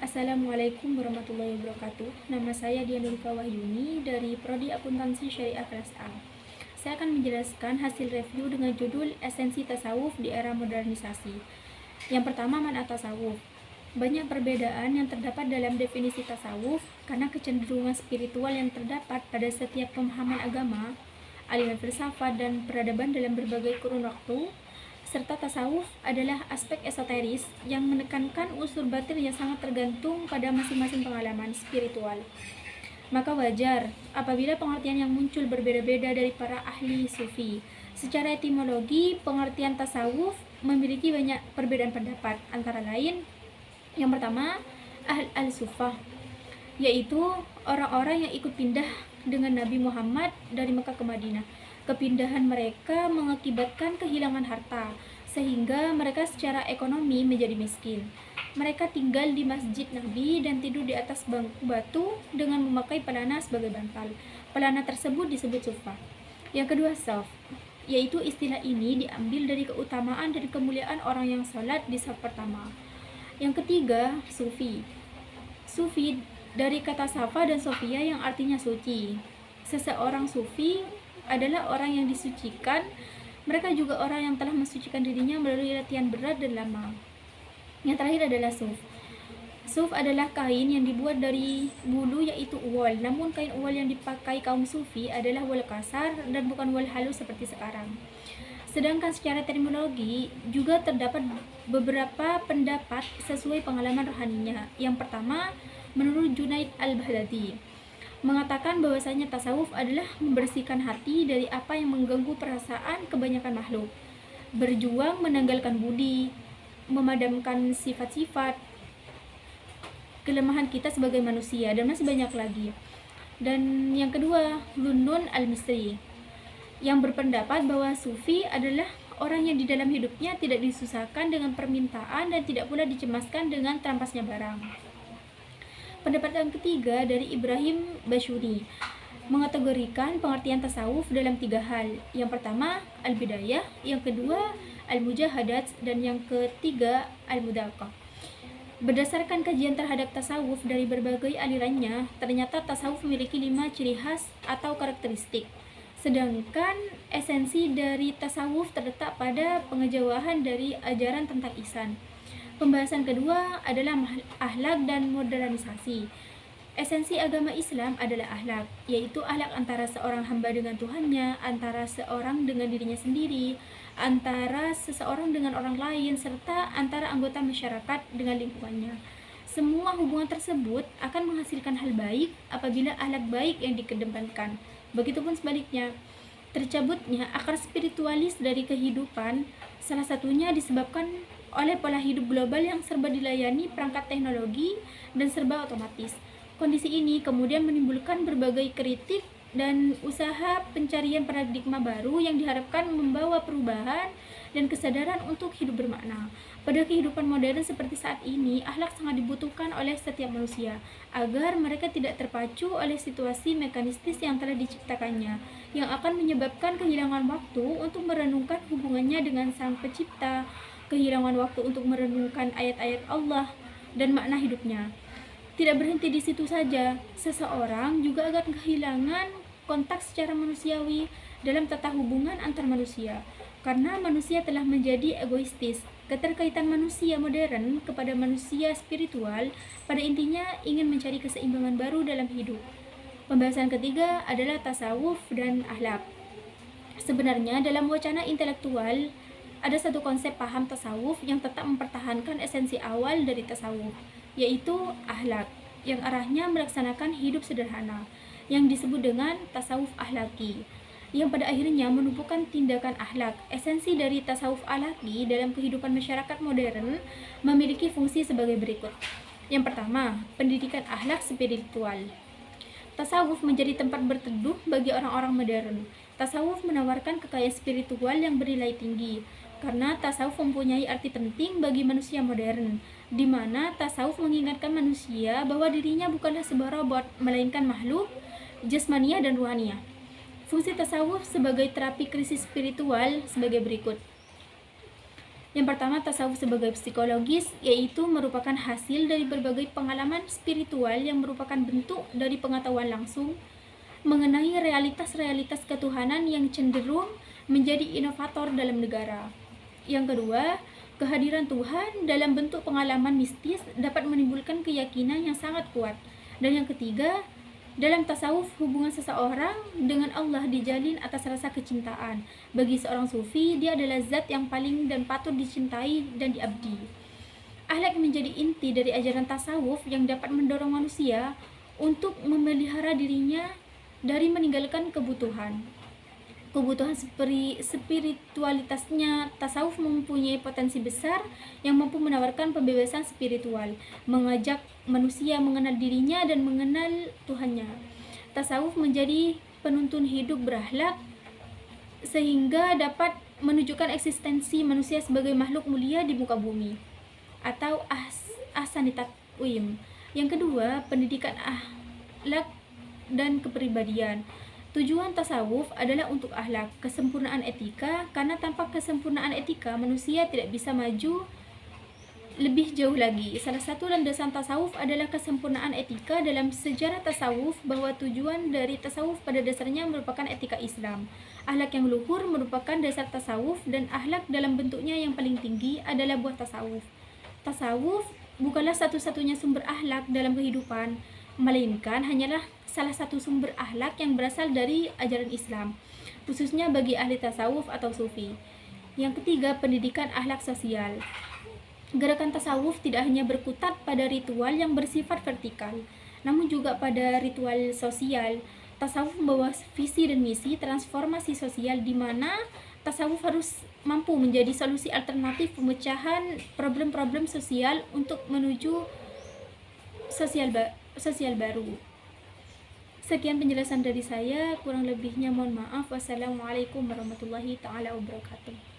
Assalamualaikum warahmatullahi wabarakatuh. Nama saya Dianurika Wahyuni dari Prodi Akuntansi Syariah kelas A. Saya akan menjelaskan hasil review dengan judul Esensi Tasawuf di Era Modernisasi. Yang pertama, makna tasawuf. Banyak perbedaan yang terdapat dalam definisi tasawuf karena kecenderungan spiritual yang terdapat pada setiap pemahaman agama, aliran filsafat dan peradaban dalam berbagai kurun waktu, serta tasawuf adalah aspek esoteris yang menekankan unsur batin yang sangat tergantung pada masing-masing pengalaman spiritual. Maka wajar apabila pengertian yang muncul berbeda-beda dari para ahli sufi. Secara etimologi, pengertian tasawuf memiliki banyak perbedaan pendapat, antara lain yang pertama, al-sufah, yaitu orang-orang yang ikut pindah dengan Nabi Muhammad dari Mekah ke Madinah. Kepindahan mereka mengakibatkan kehilangan harta, sehingga mereka secara ekonomi menjadi miskin. Mereka tinggal di masjid Nabi dan tidur di atas bangku batu dengan memakai pelana sebagai bantal. Pelana tersebut disebut sufa. Yang kedua, saf, yaitu istilah ini diambil dari keutamaan dan kemuliaan orang yang salat di saf pertama. Yang ketiga, sufi. Sufi dari kata safa dan sofia yang artinya suci. Seseorang sufi adalah orang yang disucikan. Mereka juga orang yang telah mensucikan dirinya melalui latihan berat dan lama. Yang terakhir adalah suf. Suf adalah kain yang dibuat dari bulu, yaitu uwal. Namun kain uwal yang dipakai kaum sufi adalah wol kasar dan bukan wol halus seperti sekarang. Sedangkan secara terminologi juga terdapat beberapa pendapat sesuai pengalaman rohaninya. Yang pertama, menurut Junaid al-Baghdadi, mengatakan bahwasanya tasawuf adalah membersihkan hati dari apa yang mengganggu perasaan kebanyakan makhluk, berjuang menanggalkan budi, memadamkan sifat-sifat kelemahan kita sebagai manusia, dan masih banyak lagi. Dan yang kedua, Dhunnun al-Misri, yang berpendapat bahwa sufi adalah orang yang di dalam hidupnya tidak disusahkan dengan permintaan dan tidak pula dicemaskan dengan terampasnya barang. Pendapat yang ketiga dari Ibrahim Bashuri, mengategorikan pengertian tasawuf dalam tiga hal. Yang pertama, al-bidayah, yang kedua, al-mujahadat, dan yang ketiga, al-mudaqah. Berdasarkan kajian terhadap tasawuf dari berbagai alirannya, ternyata tasawuf memiliki 5 ciri khas atau karakteristik. Sedangkan esensi dari tasawuf terletak pada pengejauhan dari ajaran tentang ihsan. Pembahasan kedua adalah akhlak dan modernisasi. Esensi agama Islam adalah akhlak, yaitu akhlak antara seorang hamba dengan Tuhannya, antara seorang dengan dirinya sendiri, antara seseorang dengan orang lain, serta antara anggota masyarakat dengan lingkungannya. Semua hubungan tersebut akan menghasilkan hal baik apabila akhlak baik yang dikedepankan. Begitupun sebaliknya, tercabutnya akar spiritualis dari kehidupan salah satunya disebabkan oleh pola hidup global yang serba dilayani perangkat teknologi dan serba otomatis. Kondisi ini kemudian menimbulkan berbagai kritik dan usaha pencarian paradigma baru yang diharapkan membawa perubahan dan kesadaran untuk hidup bermakna. Pada kehidupan modern seperti saat ini, akhlak sangat dibutuhkan oleh setiap manusia agar mereka tidak terpacu oleh situasi mekanistis yang telah diciptakannya, yang akan menyebabkan kehilangan waktu untuk merenungkan hubungannya dengan Sang Pencipta, kehilangan waktu untuk merenungkan ayat-ayat Allah dan makna hidupnya. Tidak berhenti di situ saja, seseorang juga akan kehilangan kontak secara manusiawi dalam tata hubungan antar manusia, karena manusia telah menjadi egoistis. Keterkaitan manusia modern kepada manusia spiritual pada intinya ingin mencari keseimbangan baru dalam hidup. Pembahasan ketiga adalah tasawuf dan akhlak. Sebenarnya dalam wacana intelektual ada satu konsep paham tasawuf yang tetap mempertahankan esensi awal dari tasawuf, yaitu akhlak, yang arahnya melaksanakan hidup sederhana, yang disebut dengan tasawuf akhlaki, yang pada akhirnya menumpukan tindakan akhlak. Esensi dari tasawuf akhlaki dalam kehidupan masyarakat modern memiliki fungsi sebagai berikut. Yang pertama, pendidikan akhlak spiritual. Tasawuf menjadi tempat berteduh bagi orang-orang modern. Tasawuf menawarkan kekayaan spiritual yang bernilai tinggi, karena tasawuf mempunyai arti penting bagi manusia modern, di mana tasawuf mengingatkan manusia bahwa dirinya bukanlah sebuah robot, melainkan makhluk jasmaniah dan ruhaniah. Fungsi tasawuf sebagai terapi krisis spiritual sebagai berikut. Yang pertama, tasawuf sebagai psikologis, yaitu merupakan hasil dari berbagai pengalaman spiritual yang merupakan bentuk dari pengetahuan langsung mengenai realitas-realitas ketuhanan yang cenderung menjadi inovator dalam negara. Yang kedua, kehadiran Tuhan dalam bentuk pengalaman mistis dapat menimbulkan keyakinan yang sangat kuat. Dan yang ketiga, dalam tasawuf, hubungan seseorang dengan Allah dijalin atas rasa kecintaan. Bagi seorang sufi, dia adalah zat yang paling dan patut dicintai dan diabdi. Akhlak menjadi inti dari ajaran tasawuf yang dapat mendorong manusia untuk memelihara dirinya dari meninggalkan kebutuhan spiritualitasnya. Tasawuf mempunyai potensi besar yang mampu menawarkan pembebasan spiritual, mengajak manusia mengenal dirinya dan mengenal Tuhannya. Tasawuf menjadi penuntun hidup berakhlak sehingga dapat menunjukkan eksistensi manusia sebagai makhluk mulia di muka bumi, atau ahsanit taqwim. Yang kedua, pendidikan akhlak dan kepribadian. Tujuan tasawuf adalah untuk akhlak, kesempurnaan etika, karena tanpa kesempurnaan etika manusia tidak bisa maju lebih jauh lagi. Salah satu landasan tasawuf adalah kesempurnaan etika. Dalam sejarah tasawuf, bahwa tujuan dari tasawuf pada dasarnya merupakan etika Islam. Akhlak yang luhur merupakan dasar tasawuf, dan akhlak dalam bentuknya yang paling tinggi adalah buah tasawuf. Tasawuf bukanlah satu-satunya sumber akhlak dalam kehidupan, melainkan hanyalah salah satu sumber akhlak yang berasal dari ajaran Islam, khususnya bagi ahli tasawuf atau sufi. Yang ketiga, pendidikan akhlak sosial. Gerakan tasawuf tidak hanya berkutat pada ritual yang bersifat vertikal, namun juga pada ritual sosial. Tasawuf membawa visi dan misi transformasi sosial, di mana tasawuf harus mampu menjadi solusi alternatif pemecahan problem-problem sosial untuk menuju sosial baru. Sekian penjelasan dari saya, kurang lebihnya mohon maaf. Wassalamualaikum warahmatullahi taala wabarakatuh.